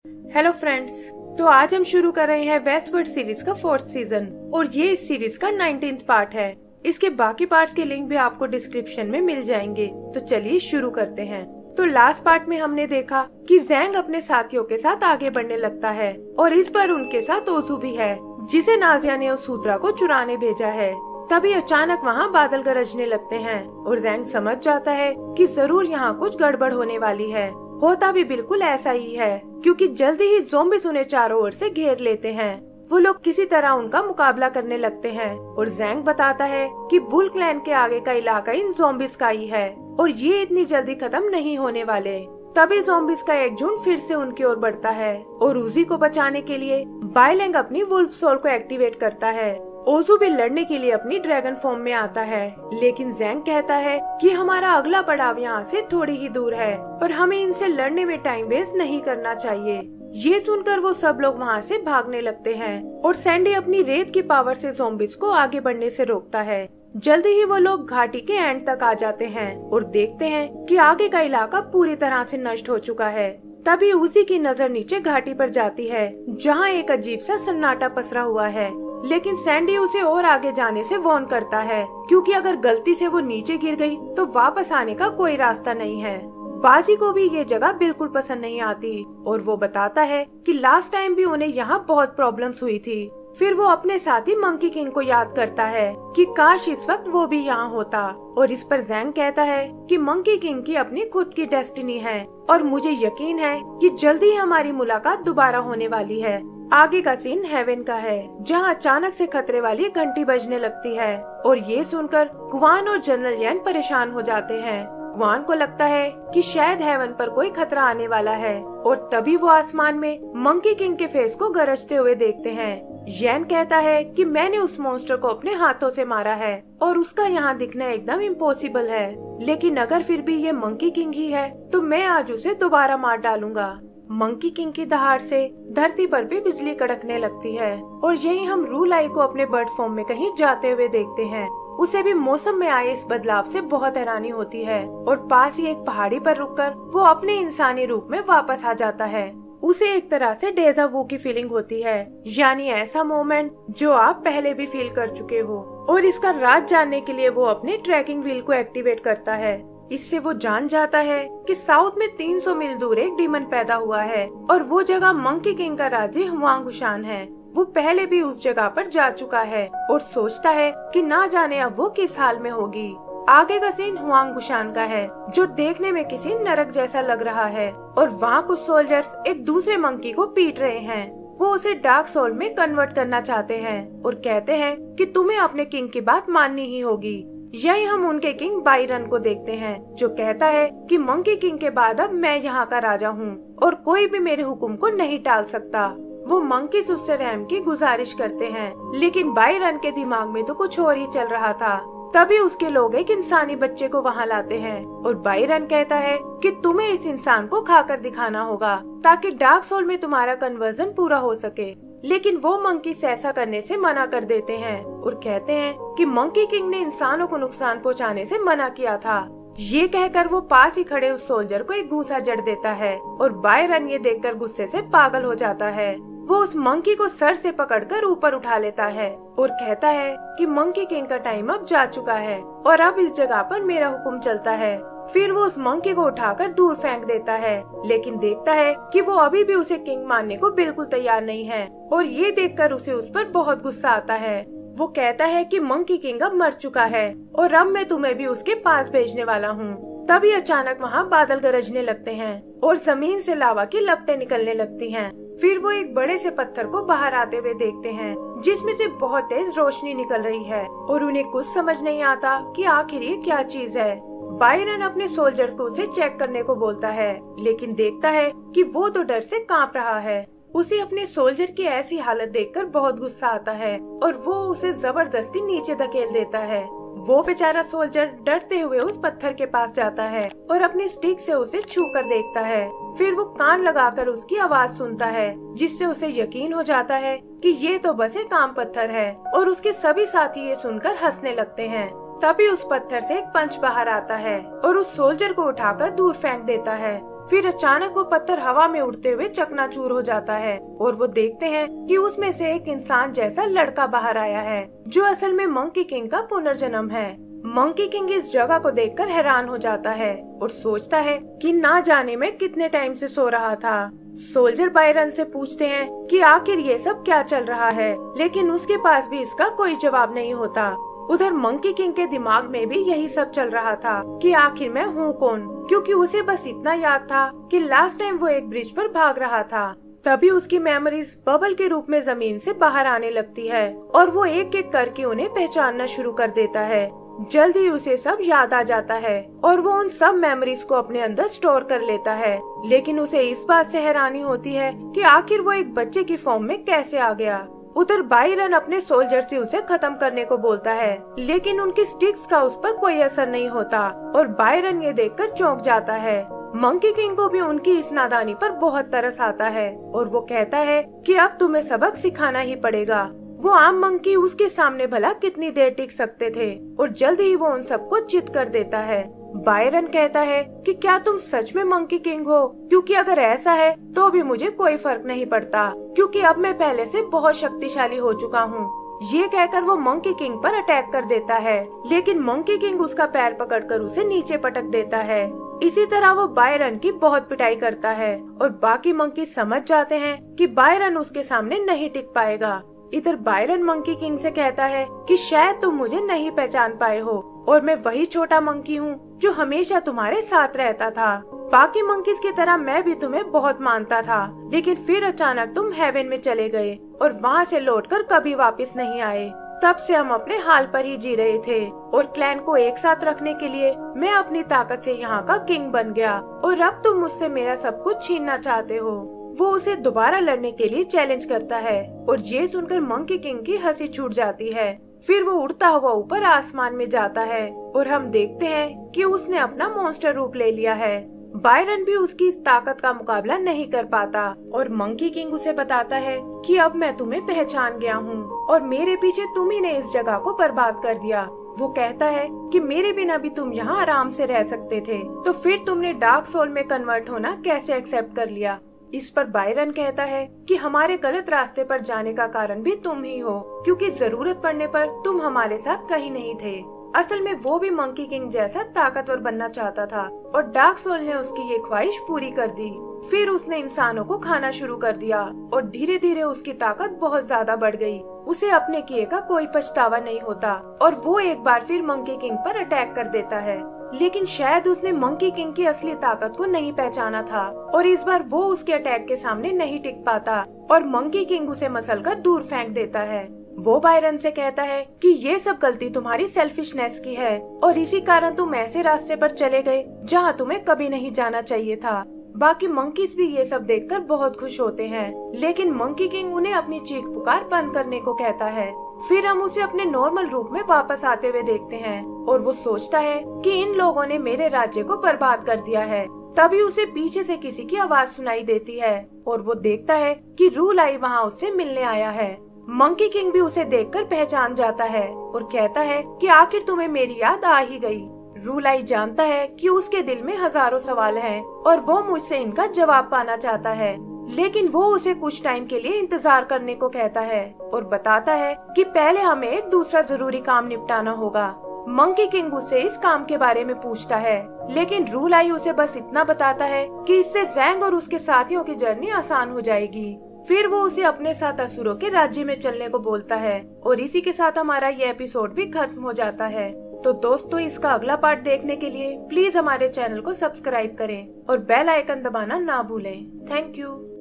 Hello friends, तो आज हम शुरू कर रहे हैं वेस्टवर्ल्ड सीरीज का 4th सीजन और ये इस सीरीज का 19th पार्ट है। इसके बाकी पार्ट्स के लिंक भी आपको डिस्क्रिप्शन में मिल जाएंगे। तो चलिए शुरू करते हैं। तो लास्ट पार्ट में हमने देखा कि ज़ैंग अपने साथियों के साथ आगे बढ़ने लगता है और इस बार उनके साथ ओजू भी है, जिसे नाज़िया ने उस सूत्रा को चुराने भेजा है। तभी अचानक वहाँ बादल गरजने लगते हैं और ज़ैंग समझ जाता है कि जरूर यहाँ कुछ गड़बड़ होने वाली है। होता भी बिल्कुल ऐसा ही है, क्योंकि जल्दी ही ज़ॉम्बीज़ उन्हें चारों ओर से घेर लेते हैं। वो लोग किसी तरह उनका मुकाबला करने लगते हैं और ज़ैंग बताता है कि बुल क्लैन के आगे का इलाका इन ज़ॉम्बीज़ का ही है और ये इतनी जल्दी खत्म नहीं होने वाले। तभी ज़ॉम्बीज़ का एक झुंड फिर से उनकी ओर बढ़ता है और उजी को बचाने के लिए bai lang अपनी वुल्फ सोल को एक्टिवेट करता है। ओजू भी लड़ने के लिए अपनी ड्रैगन फॉर्म में आता है, लेकिन ज़ैंग कहता है कि हमारा अगला पड़ाव यहाँ से थोड़ी ही दूर है और हमें इनसे लड़ने में टाइम वेस्ट नहीं करना चाहिए। ये सुनकर वो सब लोग वहाँ से भागने लगते हैं और सैंडी अपनी रेत की पावर से ज़ॉम्बीज़ को आगे बढ़ने से रोकता है। जल्दी ही वो लोग घाटी के एंड तक आ जाते हैं और देखते हैं कि आगे का इलाका पूरी तरह से नष्ट हो चुका है। तभी उसी की नजर नीचे घाटी पर जाती है, जहाँ एक अजीब सा सन्नाटा पसरा हुआ है। लेकिन सैंडी उसे और आगे जाने से वार्न करता है, क्योंकि अगर गलती से वो नीचे गिर गई तो वापस आने का कोई रास्ता नहीं है। बाजी को भी ये जगह बिल्कुल पसंद नहीं आती और वो बताता है कि लास्ट टाइम भी उन्हें यहाँ बहुत प्रॉब्लम्स हुई थी। फिर वो अपने साथी मंकी किंग को याद करता है कि काश इस वक्त वो भी यहाँ होता, और इस पर ज़ैंग कहता है कि मंकी किंग की अपनी खुद की डेस्टिनी है और मुझे यकीन है कि जल्दी हमारी मुलाकात दोबारा होने वाली है। आगे का सीन हेवन का है, जहाँ अचानक से खतरे वाली घंटी बजने लगती है और ये सुनकर क्वान और जनरल यैन परेशान हो जाते हैं। क्वान को लगता है कि शायद हेवन पर कोई खतरा आने वाला है और तभी वो आसमान में मंकी किंग के फेस को गरजते हुए देखते हैं। यैन कहता है कि मैंने उस मॉन्स्टर को अपने हाथों से मारा है और उसका यहाँ दिखना एकदम इम्पॉसिबल है, लेकिन अगर फिर भी ये मंकी किंग ही है तो मैं आज उसे दोबारा मार डालूंगा। मंकी किंग की दहाड़ से धरती पर भी बिजली कड़कने लगती है और यही हम रू लाई को अपने बर्ड फॉर्म में कहीं जाते हुए देखते हैं। उसे भी मौसम में आए इस बदलाव से बहुत हैरानी होती है और पास ही एक पहाड़ी पर रुककर वो अपने इंसानी रूप में वापस आ जाता है। उसे एक तरह से डेजा वू की फीलिंग होती है, यानी ऐसा मोमेंट जो आप पहले भी फील कर चुके हो। और इसका राज जानने के लिए वो अपने ट्रैकिंग व्हील को एक्टिवेट करता है। इससे वो जान जाता है कि साउथ में 300 मील दूर एक डीमन पैदा हुआ है और वो जगह मंकी किंग का राज्य हुआंग है। वो पहले भी उस जगह पर जा चुका है और सोचता है कि ना जाने अब वो किस हाल में होगी। आगे का सीन हुआंग का है, जो देखने में किसी नरक जैसा लग रहा है और वहाँ कुछ सोल्जर्स एक दूसरे मंकी को पीट रहे हैं। वो उसे डार्क सोल में कन्वर्ट करना चाहते हैं और कहते हैं कि तुम्हें अपने किंग की बात माननी ही होगी। यही हम उनके किंग बाइरन को देखते हैं, जो कहता है कि मंकी किंग के बाद अब मैं यहाँ का राजा हूँ और कोई भी मेरे हुक्म को नहीं टाल सकता। वो मंकीज उससे रहम की गुजारिश करते हैं, लेकिन बाइरन के दिमाग में तो कुछ और ही चल रहा था। तभी उसके लोग एक इंसानी बच्चे को वहाँ लाते हैं और बाइरन कहता है कि तुम्हें इस इंसान को खाकर दिखाना होगा ताकि डार्क सोल में तुम्हारा कन्वर्जन पूरा हो सके। लेकिन वो मंकीज ऐसा करने से मना कर देते हैं और कहते हैं कि मंकी किंग ने इंसानों को नुकसान पहुँचाने से मना किया था। ये कहकर वो पास ही खड़े उस सोल्जर को एक घूंसा जड़ देता है और बाइरन ये देखकर गुस्से से पागल हो जाता है। वो उस मंकी को सर से पकड़कर ऊपर उठा लेता है और कहता है कि मंकी किंग का टाइम अब जा चुका है और अब इस जगह पर मेरा हुक्म चलता है। फिर वो उस मंकी को उठाकर दूर फेंक देता है, लेकिन देखता है कि वो अभी भी उसे किंग मानने को बिल्कुल तैयार नहीं है और ये देखकर उसे उस पर बहुत गुस्सा आता है। वो कहता है कि मंकी किंग अब मर चुका है और अब मैं तुम्हें भी उसके पास भेजने वाला हूँ। तभी अचानक वहाँ बादल गरजने लगते हैं और जमीन से लावा की लपटें निकलने लगती हैं। फिर वो एक बड़े से पत्थर को बाहर आते हुए देखते हैं, जिसमें से बहुत तेज रोशनी निकल रही है और उन्हें कुछ समझ नहीं आता कि आखिर ये क्या चीज है। बाइरन अपने सोल्जर्स को उसे चेक करने को बोलता है, लेकिन देखता है कि वो तो डर से कांप रहा है। उसे अपने सोल्जर की ऐसी हालत देखकर बहुत गुस्सा आता है और वो उसे जबरदस्ती नीचे धकेल देता है। वो बेचारा सोल्जर डरते हुए उस पत्थर के पास जाता है और अपनी स्टिक से उसे छू कर देखता है। फिर वो कान लगाकर उसकी आवाज सुनता है, जिससे उसे यकीन हो जाता है कि ये तो बस एक आम पत्थर है और उसके सभी साथी ये सुनकर हंसने लगते हैं। तभी उस पत्थर से एक पंच बाहर आता है और उस सोल्जर को उठाकर दूर फेंक देता है। फिर अचानक वो पत्थर हवा में उड़ते हुए चकनाचूर हो जाता है और वो देखते हैं कि उसमें से एक इंसान जैसा लड़का बाहर आया है, जो असल में मंकी किंग का पुनर्जन्म है। मंकी किंग इस जगह को देखकर हैरान हो जाता है और सोचता है कि ना जाने में कितने टाइम से सो रहा था। सोल्जर बायरन से पूछते हैं कि आखिर ये सब क्या चल रहा है, लेकिन उसके पास भी इसका कोई जवाब नहीं होता। उधर मंकी किंग के दिमाग में भी यही सब चल रहा था कि आखिर मैं हूँ कौन, क्योंकि उसे बस इतना याद था कि लास्ट टाइम वो एक ब्रिज पर भाग रहा था। तभी उसकी मेमोरीज बबल के रूप में जमीन से बाहर आने लगती है और वो एक एक करके उन्हें पहचानना शुरू कर देता है। जल्द ही उसे सब याद आ जाता है और वो उन सब मेमोरीज को अपने अंदर स्टोर कर लेता है, लेकिन उसे इस बात से हैरानी होती है कि आखिर वो एक बच्चे की फॉर्म में कैसे आ गया। उधर बायरन अपने सोल्जर से उसे खत्म करने को बोलता है, लेकिन उनकी स्टिक्स का उस पर कोई असर नहीं होता और बायरन ये देखकर चौंक जाता है। मंकी किंग को भी उनकी इस नादानी पर बहुत तरस आता है और वो कहता है कि अब तुम्हें सबक सिखाना ही पड़ेगा। वो आम मंकी उसके सामने भला कितनी देर टिक सकते थे और जल्द ही वो उन सबको चित कर देता है। बायरन कहता है कि क्या तुम सच में मंकी किंग हो, क्योंकि अगर ऐसा है तो भी मुझे कोई फर्क नहीं पड़ता, क्योंकि अब मैं पहले से बहुत शक्तिशाली हो चुका हूँ। ये कहकर वो मंकी किंग पर अटैक कर देता है, लेकिन मंकी किंग उसका पैर पकड़कर उसे नीचे पटक देता है। इसी तरह वो बायरन की बहुत पिटाई करता है और बाकी मंकी समझ जाते हैं कि बायरन उसके सामने नहीं टिक पाएगा। इधर बायरन मंकी किंग से कहता है कि शायद तुम मुझे नहीं पहचान पाए हो और मैं वही छोटा मंकी हूँ जो हमेशा तुम्हारे साथ रहता था। बाकी मंकीज की तरह मैं भी तुम्हें बहुत मानता था, लेकिन फिर अचानक तुम हेवन में चले गए और वहाँ से लौटकर कभी वापस नहीं आए। तब से हम अपने हाल पर ही जी रहे थे और क्लैन को एक साथ रखने के लिए मैं अपनी ताकत से यहाँ का किंग बन गया और अब तुम मुझसे मेरा सब कुछ छीनना चाहते हो। वो उसे दोबारा लड़ने के लिए चैलेंज करता है और ये सुनकर मंकी किंग की हंसी छूट जाती है। फिर वो उड़ता हुआ ऊपर आसमान में जाता है और हम देखते हैं कि उसने अपना मॉन्स्टर रूप ले लिया है। बायरन भी उसकी इस ताकत का मुकाबला नहीं कर पाता और मंकी किंग उसे बताता है कि अब मैं तुम्हें पहचान गया हूँ और मेरे पीछे तुम ही ने इस जगह को बर्बाद कर दिया। वो कहता है कि मेरे बिना भी तुम यहाँ आराम से रह सकते थे, तो फिर तुमने डार्क सोल में कन्वर्ट होना कैसे एक्सेप्ट कर लिया। इस पर बायरन कहता है कि हमारे गलत रास्ते पर जाने का कारण भी तुम ही हो, क्योंकि जरूरत पड़ने पर तुम हमारे साथ कहीं नहीं थे। असल में वो भी मंकी किंग जैसा ताकतवर बनना चाहता था और डार्क सोल ने उसकी ये ख्वाहिश पूरी कर दी। फिर उसने इंसानों को खाना शुरू कर दिया और धीरे धीरे उसकी ताकत बहुत ज्यादा बढ़ गई। उसे अपने किए का कोई पछतावा नहीं होता और वो एक बार फिर मंकी किंग पर अटैक कर देता है, लेकिन शायद उसने मंकी किंग की असली ताकत को नहीं पहचाना था और इस बार वो उसके अटैक के सामने नहीं टिक पाता और मंकी किंग उसे मसलकर दूर फेंक देता है। वो बायरन से कहता है कि ये सब गलती तुम्हारी सेल्फिशनेस की है और इसी कारण तुम ऐसे रास्ते पर चले गए जहाँ तुम्हें कभी नहीं जाना चाहिए था। बाकी मंकीज भी ये सब देखकर बहुत खुश होते हैं, लेकिन मंकी किंग उन्हें अपनी चीख पुकार बंद करने को कहता है। फिर हम उसे अपने नॉर्मल रूप में वापस आते हुए देखते हैं और वो सोचता है कि इन लोगों ने मेरे राज्य को बर्बाद कर दिया है। तभी उसे पीछे से किसी की आवाज सुनाई देती है और वो देखता है कि रूलाई वहाँ उससे मिलने आया है। मंकी किंग भी उसे देखकर पहचान जाता है और कहता है कि आखिर तुम्हें मेरी याद आ ही गई। रूलाई जानता है कि उसके दिल में हजारों सवाल हैं और वो मुझसे इनका जवाब पाना चाहता है, लेकिन वो उसे कुछ टाइम के लिए इंतजार करने को कहता है और बताता है कि पहले हमें एक दूसरा जरूरी काम निपटाना होगा। मंकी किंग उसे इस काम के बारे में पूछता है, लेकिन रूलाई उसे बस इतना बताता है कि इससे ज़ैंग और उसके साथियों की जर्नी आसान हो जाएगी। फिर वो उसे अपने साथ असुरों के राज्य में चलने को बोलता है और इसी के साथ हमारा ये एपिसोड भी खत्म हो जाता है। तो दोस्तों, इसका अगला पार्ट देखने के लिए प्लीज हमारे चैनल को सब्सक्राइब करें और बेल आइकन दबाना ना भूलें। Thank you.